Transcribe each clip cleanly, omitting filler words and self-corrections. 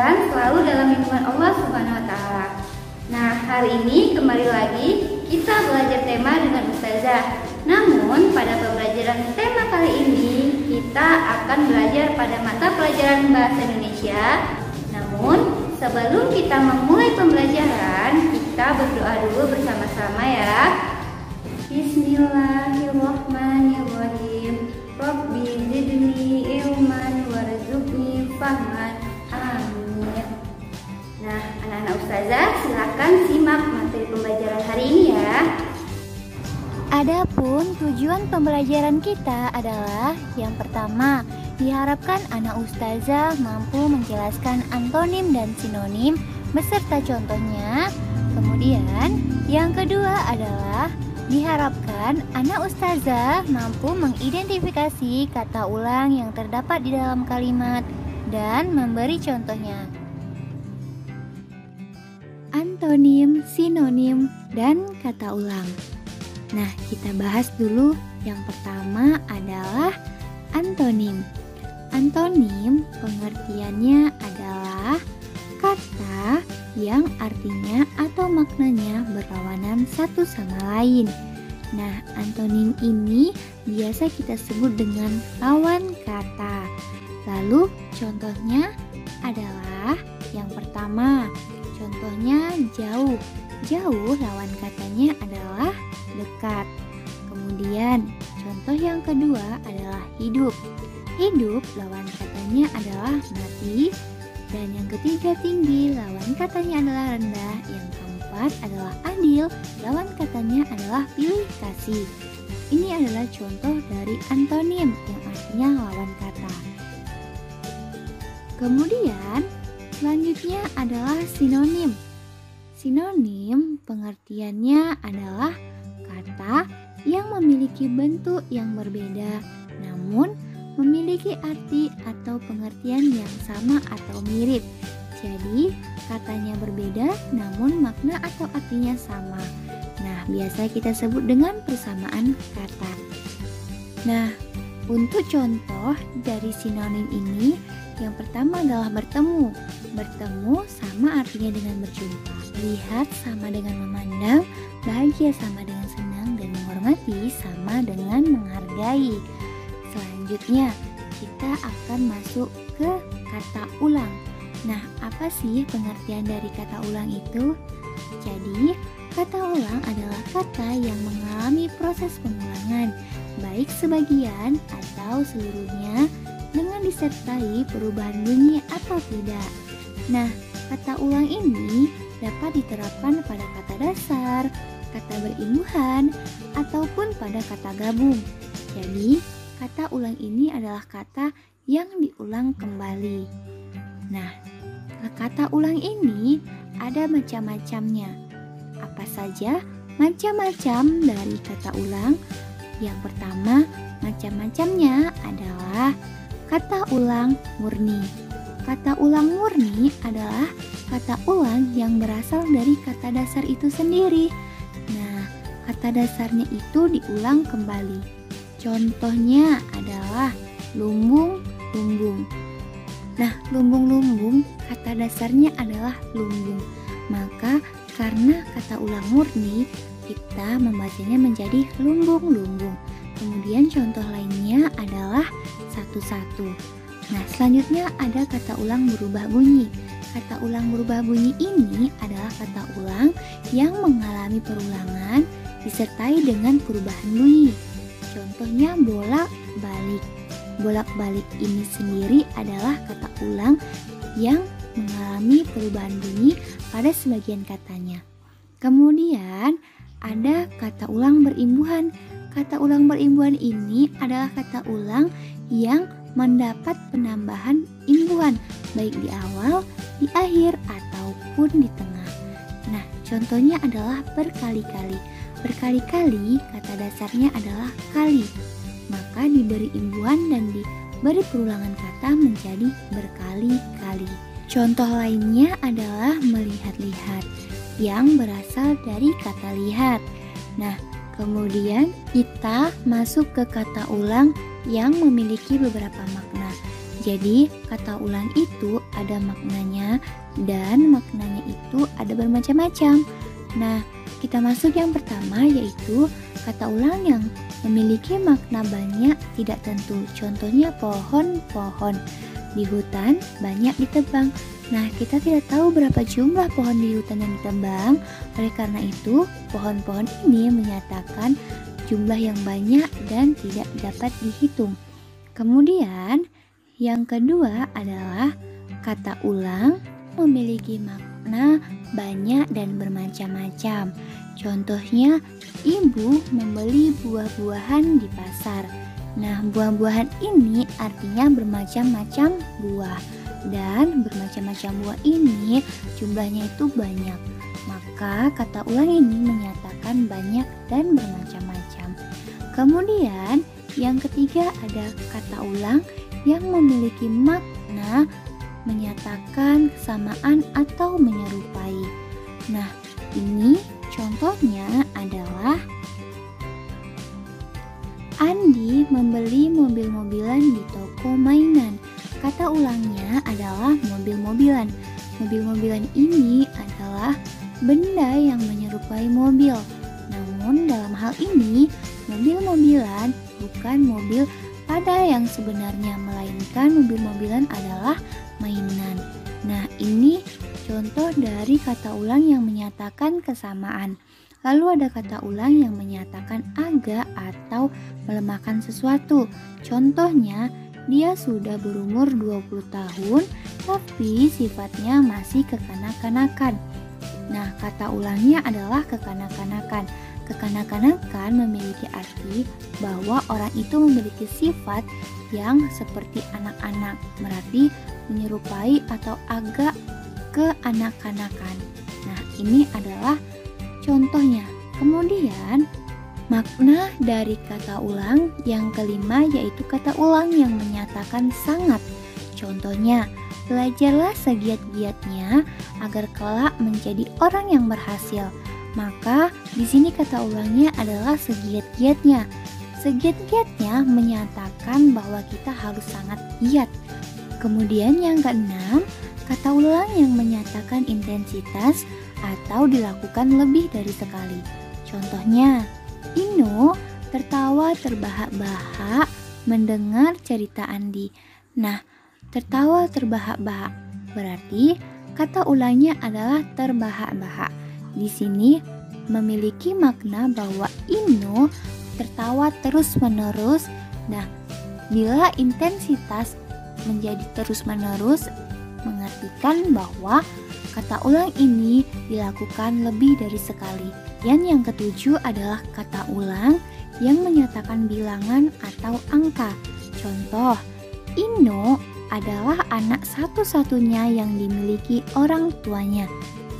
dan selalu dalam lindungan Allah Subhanahu wa taala. Nah, hari ini kembali lagi kita belajar tema dengan Ustazah. Namun, pada pembelajaran tema kali ini kita akan belajar pada mata pelajaran Bahasa Indonesia. Namun, sebelum kita memulai pembelajaran, kita berdoa dulu bersama-sama ya. Bismillahirrahmanirrahim. Rabbi zidni ilman warzuqni fahman. Amin. Nah, anak-anak Ustazah, silakan simak materi pembelajaran hari ini ya. Adapun tujuan pembelajaran kita adalah yang pertama, diharapkan anak Ustazah mampu menjelaskan antonim dan sinonim beserta contohnya. Kemudian, yang kedua adalah diharapkan anak Ustazah mampu mengidentifikasi kata ulang yang terdapat di dalam kalimat dan memberi contohnya. Antonim, sinonim, dan kata ulang. Nah, kita bahas dulu. Yang pertama adalah antonim. Antonim pengertiannya adalah kata yang artinya atau maknanya berlawanan satu sama lain. Nah, antonim ini biasa kita sebut dengan lawan kata. Lalu contohnya adalah yang pertama, contohnya jauh. Jauh lawan katanya adalah dekat. Kemudian contoh yang kedua adalah hidup. Hidup lawan katanya adalah mati. Dan yang ketiga tinggi, lawan katanya adalah rendah. Yang keempat adalah adil, lawan katanya adalah pilih kasih. Ini adalah contoh dari antonim yang artinya lawan kata. Kemudian selanjutnya adalah sinonim. Sinonim pengertiannya adalah kata yang memiliki bentuk yang berbeda, namun memiliki arti atau pengertian yang sama atau mirip. Jadi, katanya berbeda namun makna atau artinya sama. Nah, biasa kita sebut dengan persamaan kata. Nah, untuk contoh dari sinonim ini, yang pertama adalah bertemu. Bertemu sama artinya dengan berjumpa. Lihat sama dengan memandang, bahagia sama dengan senang, dan menghormati sama dengan menghargai. Selanjutnya, kita akan masuk ke kata ulang. Nah, apa sih pengertian dari kata ulang itu? Jadi, kata ulang adalah kata yang mengalami proses pengulangan, baik sebagian atau seluruhnya, dengan disertai perubahan bunyi atau tidak. Nah, kata ulang ini dapat diterapkan pada kata dasar, kata berimbuhan, ataupun pada kata gabung. Jadi, kata ulang ini adalah kata yang diulang kembali. Nah, kata ulang ini ada macam-macamnya. Apa saja macam-macam dari kata ulang? Yang pertama, macam-macamnya adalah kata ulang murni. Kata ulang murni adalah kata ulang yang berasal dari kata dasar itu sendiri. Nah, kata dasarnya itu diulang kembali. Contohnya adalah lumbung-lumbung. Nah, lumbung-lumbung kata dasarnya adalah lumbung. Maka karena kata ulang murni, kita membacanya menjadi lumbung-lumbung. Kemudian contoh lainnya adalah satu-satu. Nah, selanjutnya ada kata ulang berubah bunyi. Kata ulang berubah bunyi ini adalah kata ulang yang mengalami perulangan disertai dengan perubahan bunyi. Contohnya bolak-balik. Bolak-balik ini sendiri adalah kata ulang yang mengalami perubahan bunyi pada sebagian katanya. Kemudian ada kata ulang berimbuhan. Kata ulang berimbuhan ini adalah kata ulang yang mendapat penambahan imbuhan baik di awal, di akhir, ataupun di tengah. Nah, contohnya adalah berkali-kali. Berkali-kali kata dasarnya adalah kali, maka diberi imbuhan dan diberi perulangan kata menjadi berkali-kali. Contoh lainnya adalah melihat-lihat yang berasal dari kata lihat. Nah, kemudian kita masuk ke kata ulang yang memiliki beberapa makna. Jadi kata ulang itu ada maknanya dan maknanya itu ada bermacam-macam. Nah, kita masuk yang pertama yaitu kata ulang yang memiliki makna banyak tidak tentu. Contohnya pohon-pohon. Di hutan banyak ditebang. Nah, kita tidak tahu berapa jumlah pohon di hutan yang ditebang. Oleh karena itu, pohon-pohon ini menyatakan jumlah yang banyak dan tidak dapat dihitung. Kemudian, yang kedua adalah kata ulang memiliki makna banyak dan bermacam-macam. Contohnya, ibu membeli buah-buahan di pasar. Nah, buah-buahan ini artinya bermacam-macam buah. Dan bermacam-macam buah ini jumlahnya itu banyak. Maka kata ulang ini menyatakan banyak dan bermacam-macam. Kemudian yang ketiga ada kata ulang yang memiliki makna menyatakan kesamaan atau menyerupai. Nah, ini contohnya adalah Andi membeli mobil-mobilan di toko mainan. Kata ulangnya adalah mobil-mobilan. Mobil-mobilan ini adalah benda yang menyerupai mobil. Namun dalam hal ini, mobil-mobilan bukan mobil pada yang sebenarnya, melainkan mobil-mobilan adalah mainan. Nah, ini contoh dari kata ulang yang menyatakan kesamaan. Lalu ada kata ulang yang menyatakan agak atau melemahkan sesuatu. Contohnya, dia sudah berumur 20 tahun tapi sifatnya masih kekanak-kanakan. Nah, kata ulangnya adalah kekanak-kanakan. Kekanak-kanakan memiliki arti bahwa orang itu memiliki sifat yang seperti anak-anak, berarti menyerupai atau agak keanak-kanakan. Nah, ini adalah contohnya. Kemudian makna dari kata ulang yang kelima yaitu kata ulang yang menyatakan sangat. Contohnya, belajarlah segiat-giatnya agar kelak menjadi orang yang berhasil. Maka di sini kata ulangnya adalah segiat-giatnya. Segiat-giatnya menyatakan bahwa kita harus sangat giat. Kemudian yang keenam, kata ulang yang menyatakan intensitas atau dilakukan lebih dari sekali. Contohnya, Ino tertawa terbahak-bahak mendengar cerita Andi. Nah, tertawa terbahak-bahak berarti kata ulangnya adalah terbahak-bahak. Di sini memiliki makna bahwa Ino tertawa terus-menerus. Nah, bila intensitas menjadi terus-menerus mengartikan bahwa kata ulang ini dilakukan lebih dari sekali. Dan yang ketujuh adalah kata ulang yang menyatakan bilangan atau angka. Contoh, Ino adalah anak satu-satunya yang dimiliki orang tuanya.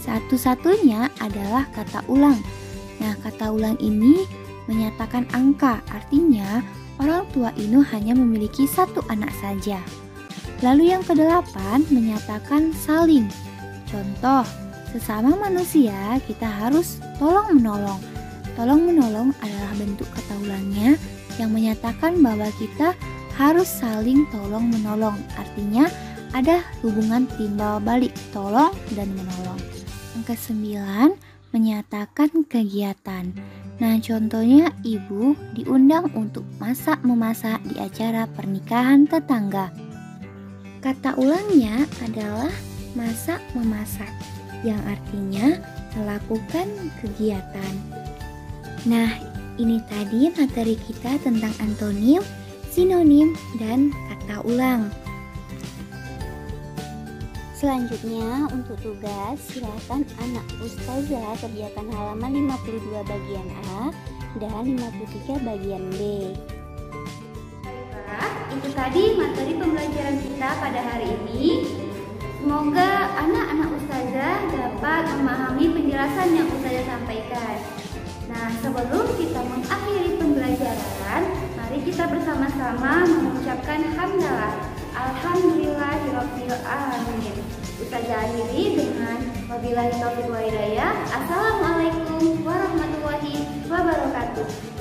Satu-satunya adalah kata ulang. Nah, kata ulang ini menyatakan angka, artinya orang tua Ino hanya memiliki satu anak saja. Lalu yang kedelapan menyatakan saling. Contoh, sesama manusia kita harus tolong-menolong. Tolong-menolong adalah bentuk kata ulangnya yang menyatakan bahwa kita harus saling tolong-menolong. Artinya ada hubungan timbal balik, tolong dan menolong. Yang kesembilan menyatakan kegiatan. Nah, contohnya ibu diundang untuk masak-memasak di acara pernikahan tetangga. Kata ulangnya adalah masak-memasak, yang artinya melakukan kegiatan. Nah, ini tadi materi kita tentang antonim, sinonim, dan kata ulang. Selanjutnya untuk tugas, silakan anak ustazah kerjakan halaman 52 bagian A dan 53 bagian B. Itu tadi materi pembelajaran kita pada hari ini. Semoga anak-anak ustazah dapat memahami penjelasan yang ustazah sampaikan. Nah, sebelum kita mengakhiri pembelajaran, mari kita bersama-sama mengucapkan hamdalah. Alhamdulillahirabbil alamin. Ustazah akhiri dengan wabillahi taufiq wal hidayah. Assalamualaikum warahmatullahi wabarakatuh.